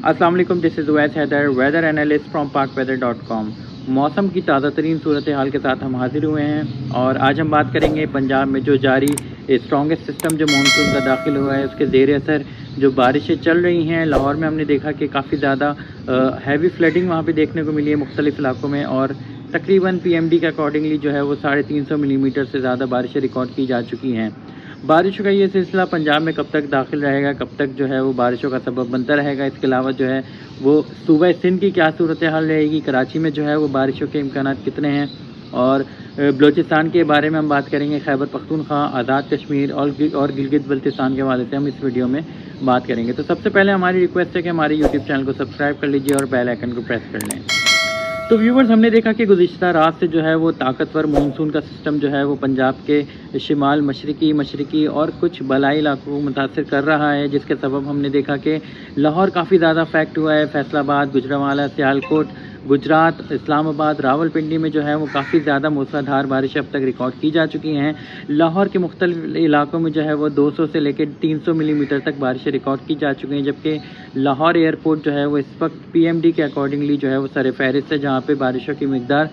अस्सलाम वालेकुम, this is Uwais Haider, weather analyst from pakweather.com। मौसम की ताज़ा तरीन सूरत हाल के साथ हम हाजिर हुए हैं और आज हम बात करेंगे पंजाब में जो जारी स्ट्रॉन्गेस्ट सिस्टम जो मानसून का दाखिल हुआ है उसके ज़ेर असर जो बारिशें चल रही हैं। लाहौर में हमने देखा कि काफ़ी ज़्यादा हैवी फ्लडिंग वहाँ पे देखने को मिली है मुख्तलिफ इलाकों में, और तकरीबन PMD के अकॉर्डिंगली जो है वो 350 मिलीमीटर से ज़्यादा बारिशें रिकॉर्ड की जा चुकी हैं। बारिशों का ये सिलसिला पंजाब में कब तक दाखिल रहेगा, कब तक जो है वो बारिशों का सबब बनता रहेगा, इसके अलावा जो है वो सूबह सिंध की क्या सूरत हाल रहेगी, कराची में जो है वो बारिशों के इम्कान कितने हैं, और बलूचिस्तान के बारे में हम बात करेंगे, खैबर पख्तूनख्वा, आज़ाद कश्मीर और गिलगित बल्तिस्तान के हवाले से हम इस वीडियो में बात करेंगे। तो सबसे पहले हमारी रिक्वेस्ट है कि हमारे यूट्यूब चैनल को सब्सक्राइब कर लीजिए और बेल आइकन को प्रेस कर लें। तो व्यूवर्स, हमने देखा कि गुज़िश्ता रात से जो है वो ताकतवर मानसून का सिस्टम जो है वो पंजाब के शिमाल मशरकी और कुछ बलाई इलाकों को मुतासर कर रहा है, जिसके सबब हमने देखा कि लाहौर काफ़ी ज़्यादा अफेक्ट हुआ है। फैसलाबाद, गुजरांवाला, सियालकोट, गुजरात, इस्लामाबाद, रावलपिंडी में जो है वो काफ़ी ज़्यादा मूसलाधार बारिशें अब तक रिकॉर्ड की जा चुकी हैं। लाहौर के मुख्तलिफ इलाकों में जो है वो 200 से लेकर 300 मिलीमीटर तक बारिशें रिकॉर्ड की जा चुकी हैं, जबकि लाहौर एयरपोर्ट जो है वो इस वक्त PMD के अकॉर्डिंगली जो है वो सर फहरिस्त है, जहाँ पे बारिशों की मिकदार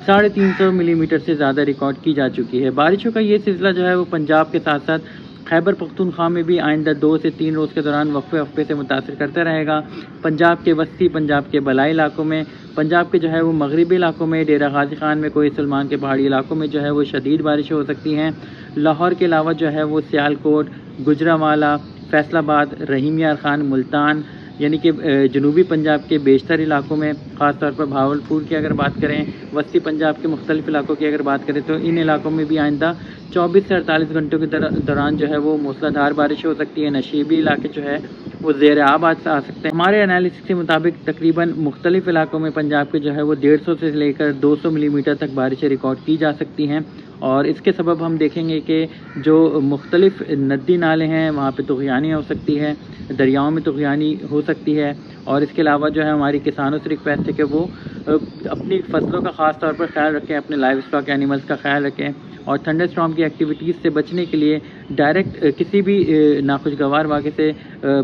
350 मिलीमीटर से ज़्यादा रिकॉर्ड की जा चुकी है। बारिशों का ये सिलसिला जो है वो पंजाब के साथ साथ खैबर पख्तूनख्वा में भी आइंदा 2 से 3 रोज़ के दौरान वक्फे से मुतासर करता रहेगा। पंजाब के वस्ती, पंजाब के बलाई इलाकों में, पंजाब के जो है वो मगरबी इलाकों में, डेरा गाजी खान में, कोई सलमान के पहाड़ी इलाकों में जो है वो शदीद बारिशें हो सकती हैं। लाहौर के अलावा जो है वो सियालकोट, गुजरांवाला, फैसलाबाद, रहीम यार खान, मुल्तान, यानी कि जनूबी पंजाब के बेशतर इलाकों में, ख़ास तौर पर भावलपुर की अगर बात करें, वस्ती पंजाब के मुख्तलिफ इलाकों की अगर बात करें, तो इन इलाकों में भी आइंदा 24 से 48 घंटों के दौरान जो है वो मूसलाधार बारिश हो सकती है। नशीबी इलाके जो है वो ज़ेर आब आ सकते हैं। हमारे एनालिसिस के मुताबिक तकरीबन मुख्तलिफ इलाकों में पंजाब के जो है वो 150 से लेकर 200 मिलीमीटर तक बारिशें रिकॉर्ड की जा सकती हैं, और इसके सबब हम देखेंगे कि जो मुख्तलिफ नदी नाले हैं वहाँ पे तुग़यानी हो सकती है, दरियाओं में तुग़यानी हो सकती है, और इसके अलावा जो है हमारी किसानों से रिक्वेस्ट है कि वो अपनी फसलों का ख़ास तौर पर ख्याल रखें, अपने लाइव स्टॉक एनिमल्स का ख्याल रखें, और थंडर स्टॉर्म की एक्टिविटीज़ से बचने के लिए डायरेक्ट किसी भी नाखुशगवार वाक़े से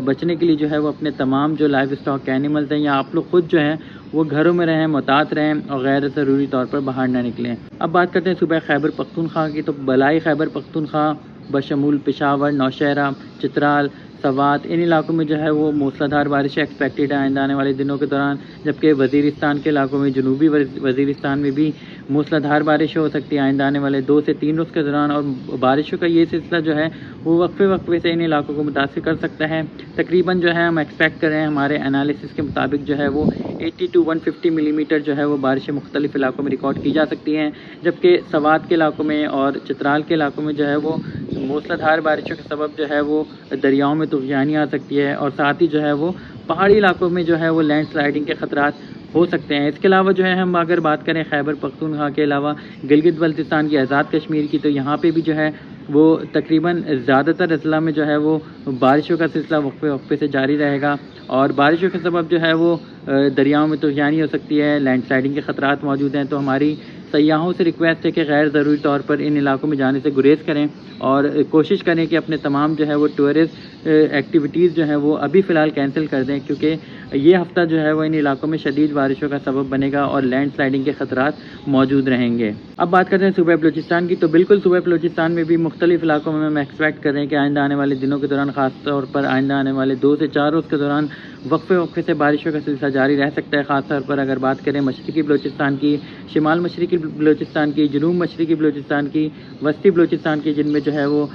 बचने के लिए जो है वो अपने तमाम जो लाइव स्टॉक एनिमल्स हैं या आप लोग खुद जो हैं वो घरों में रहें, मुहतात रहें और गैर ज़रूरी तौर पर बाहर ना निकलें। अब बात करते हैं सूबा खैबर पख्तूनख्वा की। तो बलाई खैबर पख्तूनख्वा बशमूल पेशावर, नौशहरा, चित्राल, सवात, इन इलाकों में जो है वो मूसलाधार बारिशें एक्सपेक्टेड है आइंदा आने वाले दिनों के दौरान, जबकि वज़ीरिस्तान के इलाकों में, जनूबी वज़ीरिस्तान में भी मूसलाधार बारिशें हो सकती है आइंदा आने वाले 2 से 3 रोज़ के दौरान, और बारिशों का ये सिलसिला जो है वो वक्फे से इन इलाकों को मुतासिर कर सकता है। तकरीबन जो है हम एक्सपेक्ट कर रहे हैं, हमारे एनालिसिस के मुताबिक जो है वो 80 to 150 मिलीमीटर जो है वो बारिशें मुख्तलिफ इलाकों में रिकॉर्ड की जा सकती हैं, जबकि सवात के इलाकों में और चित्राल के इलाकों में जो है वो मूसलाधार बारिशों के सबब जो है वो दरियाओं में तुग़यानी आ सकती है, और साथ ही जो है वो पहाड़ी इलाकों में जो है वो लैंड स्लाइडिंग के ख़तरात हो सकते हैं। इसके अलावा जो है हम अगर बात करें खैबर पख्तूनख्वा के अलावा गिलगित बल्तिस्तान की, आज़ाद कश्मीर की, तो यहाँ पे भी जो है वो तकरीबन ज़्यादातर अजला में जो है वो बारिशों का सिलसिला वक्फे से जारी रहेगा, और बारिशों के सबब जो है वो दरियाओं में तुग़यानी हो सकती है, लैंड स्लाइडिंग के ख़तरात मौजूद हैं। तो हमारी सयाहों से रिक्वेस्ट है कि गैर ज़रूरी तौर पर इन इलाकों में जाने से गुरेज करें, और कोशिश करें कि अपने तमाम जो है वो टूरिस्ट एक्टिविटीज़ जो है वो अभी फ़िलहाल कैंसिल कर दें, क्योंकि ये हफ़्ता जो है वो इन इलाकों में शदीद बारिशों का सबब बनेगा और लैंड स्लाइडिंग के ख़तरात मौजूद रहेंगे। अब बात करते हैं सूबा बलूचिस्तान की। तो बिल्कुल सूबा बलूचिस्तान में भी मुख्तलिफ इलाकों में हम एक्सपेक्ट कर रहे हैं कि आइंदा आने वाले दिनों के दौरान, ख़ास तौर पर आइंदा आने वाले 2 से 4 रोज़ के दौरान वक्फे से बारिशों का सिलसिला जारी रह सकता है। ख़ास तौर पर अगर बात करें मशरकी बलूचिस्तान की, शिमाल मशरकी बलूचिस्तान की, जनूब मशरकी बलूचिस्तान की, वस्ती बलूचिस्तान की, जिनमें जो है वो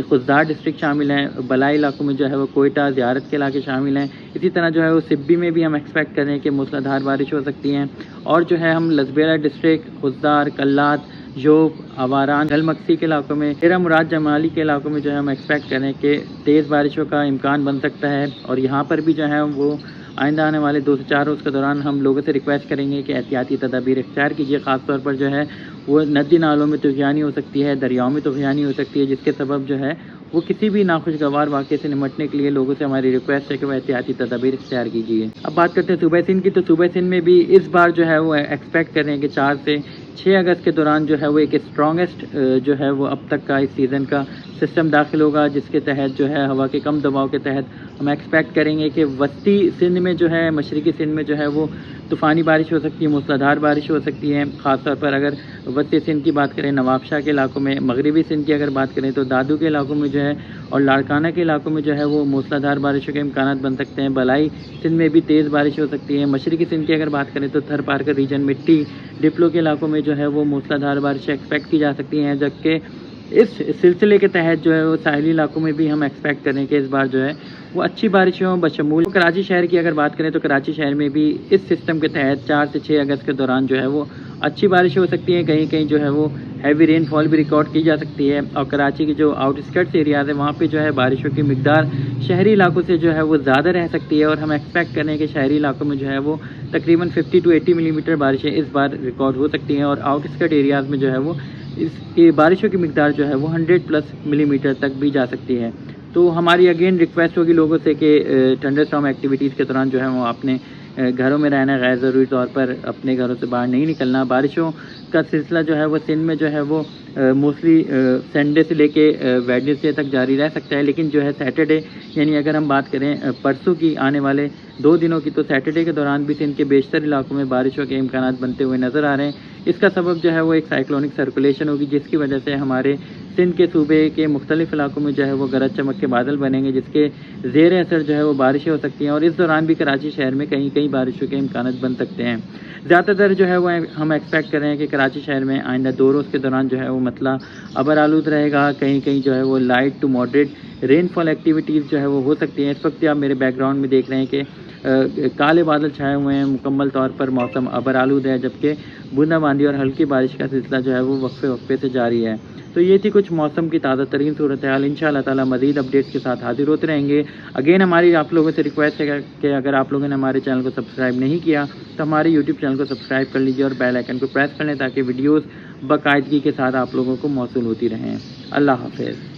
खुजदार डिस्ट्रिक्ट शामिल हैं, बलाई इलाकों में जो है वो कोयटा, ज़ियारत के इलाके शामिल हैं। इसी तरह जो है वो सिब्बी में भी हम एक्सपेक्ट कर रहे हैं कि मूसलाधार बारिश हो सकती हैं, और जो है हम लसबेला डिस्ट्रिक्ट, खुजदार, कल्लात, जोब, आवारान, गलमक्सी के इलाकों में, डेरा मुराद जमाली के इलाकों में जो है हम एक्सपेक्ट कर रहे हैं कि तेज़ बारिशों का इम्कान बन सकता है, और यहाँ पर भी जो है वो आइंदा आने वाले 2 से 4 रोज़ के दौरान हम लोगों से रिक्वेस्ट करेंगे कि एहतियाती तदाबीर इख्तियार कीजिए। ख़ास तौर पर जो है वो नदी नालों में तुग़यानी हो सकती है, दरियाओं में तुग़यानी हो सकती है, जिसके सबब जो है وہ کسی بھی ناخوشگوار واقعے سے نمٹنے کے لیے لوگوں سے ہماری ریکویسٹ ہے کہ وہ احتیاطی تدابیر اختیار کیجیے۔ اب بات کرتے ہیں صوبہ سندھ کی، تو صوبہ سندھ میں بھی اس بار جو ہے وہ ایکسپیکٹ کر رہے ہیں کہ 4 سے 6 اگست کے دوران جو ہے وہ ایک اسٹرانگسٹ جو ہے وہ اب تک کا اس سیزن کا سسٹم داخل ہوگا، جس کے تحت جو ہے ہوا کے کم دباؤ کے تحت ہم ایکسپیکٹ کریں گے کہ وسطی سندھ میں جو ہے، مشرقی سندھ میں جو ہے وہ طوفانی بارش ہو سکتی ہے، موسلادھار بارش ہو سکتی ہے۔ خاص طور پر اگر وسطی سندھ کی بات کریں، نواب شاہ کے علاقوں میں، مغربی سندھ کی اگر بات کریں تو دادو کے علاقوں میں جو ہے اور لاڑکانہ کے علاقوں میں جو ہے وہ موسلادھار بارشوں کے امکانات بن سکتے ہیں۔ بلائی سندھ میں بھی تیز بارش ہو سکتی ہے۔ مشرقی سندھ کی اگر بات کریں تو تھر پارکر ریجن، مٹی، ڈپلو کے علاقوں میں جو ہے وہ موسلادھار بارشیں ایکسپیکٹ کی جا سکتی ہیں، جبکہ اس سلسلے کے تحت جو ہے وہ ساحلی علاقوں میں بھی ہم ایکسپیکٹ کریں کہ اس بار جو ہے وہ اچھی بارشوں بشمول کراچی شہر کی اگر بات کریں تو کراچی شہر میں بھی اس سسٹم کے تحت 4 سے 6 اگست کے دوران جو ہے وہ اچھی بارشیں ہو سکتی ہیں۔ کہیں کہیں جو ہے وہ ہیوی رین فال بھی ریکارڈ کی جا سکتی ہے، اور کراچی کی جو آؤٹ اسکرٹس ایریاز ہیں وہاں پہ جو ہے بارشوں کی مقدار شہری علاقوں سے جو ہے وہ زیادہ رہ سکتی ہے، اور ہم ایکسپیکٹ کریں کہ شہری علاقوں میں جو ہے وہ تقریباً 50 to 80 ملی میٹر بارشیں اس بار ریکارڈ ہو سکتی ہیں، اور آؤٹ اسکرٹ ایریاز میں جو ہے وہ اس بارشوں کی مقدار جو ہے وہ 100+ ملی میٹر تک بھی جا سکتی ہے۔ تو ہماری اگین ریکویسٹ ہوگی لوگوں سے کہ تھنڈر اسٹارم ایکٹیویٹیز کے دوران جو ہے وہ اپنے گھروں میں رہنا، غیر ضروری طور پر اپنے گھروں سے باہر نہیں نکلنا۔ بارشوں کا سلسلہ جو ہے وہ سندھ میں جو ہے وہ موسٹلی سنڈے سے لے کے ویڈنسڈے تک جاری رہ سکتا ہے، لیکن جو ہے سیٹرڈے، یعنی اگر ہم بات کریں پرسوں کی، آنے والے 2 دنوں کی، تو سیٹرڈے کے دوران بھی سندھ کے بیشتر علاقوں میں بارشوں کے امکانات بنتے ہوئے نظر آ رہے ہیں۔ اس کا سبب جو ہے وہ ایک سائیکلونک سرکولیشن ہوگی، جس کی وجہ سے ہمارے سندھ کے صوبے کے مختلف علاقوں میں جو ہے وہ گرج چمک کے بادل بنیں گے، جس کے زیر اثر جو ہے وہ بارشیں ہو سکتی ہیں، اور اس دوران بھی کراچی شہر میں کہیں کہیں بارشوں کے امکانات بن سکتے ہیں۔ زیادہ تر جو ہے وہ ہم ایکسپیکٹ کر رہے ہیں کہ کراچی شہر میں آئندہ 2 روز کے دوران جو ہے وہ مطلع ابر آلود رہے گا، کہیں کہیں جو ہے وہ light to moderate rainfall activities جو ہے وہ ہو سکتی ہیں۔ اس وقت آپ میرے بیک گراؤنڈ میں دیکھ رہے ہیں کہ کالے بادل چھائے ہوئے ہیں، مکمل طور پر موسم ابر آلود ہے، جبکہ بوندا باندی اور ہلکی بارش کا سلسلہ جو ہے وہ وقفے وقفے سے جاری ہے۔ تو یہ تھی کچھ موسم کی تازہ ترین صورتحال۔ انشاءاللہ تعالی مزید اپڈیٹس کے ساتھ حاضر ہوتے رہیں گے۔ اگین ہماری آپ لوگوں سے ریکویسٹ ہے کہ اگر آپ لوگوں نے ہمارے چینل کو سبسکرائب نہیں کیا تو ہمارے یوٹیوب چینل کو سبسکرائب کر لیجیے اور بیل آئیکن کو پریس کر لیں، تاکہ ویڈیوز باقاعدگی کے ساتھ آپ لوگوں کو موصول ہوتی رہیں۔ اللہ حافظ۔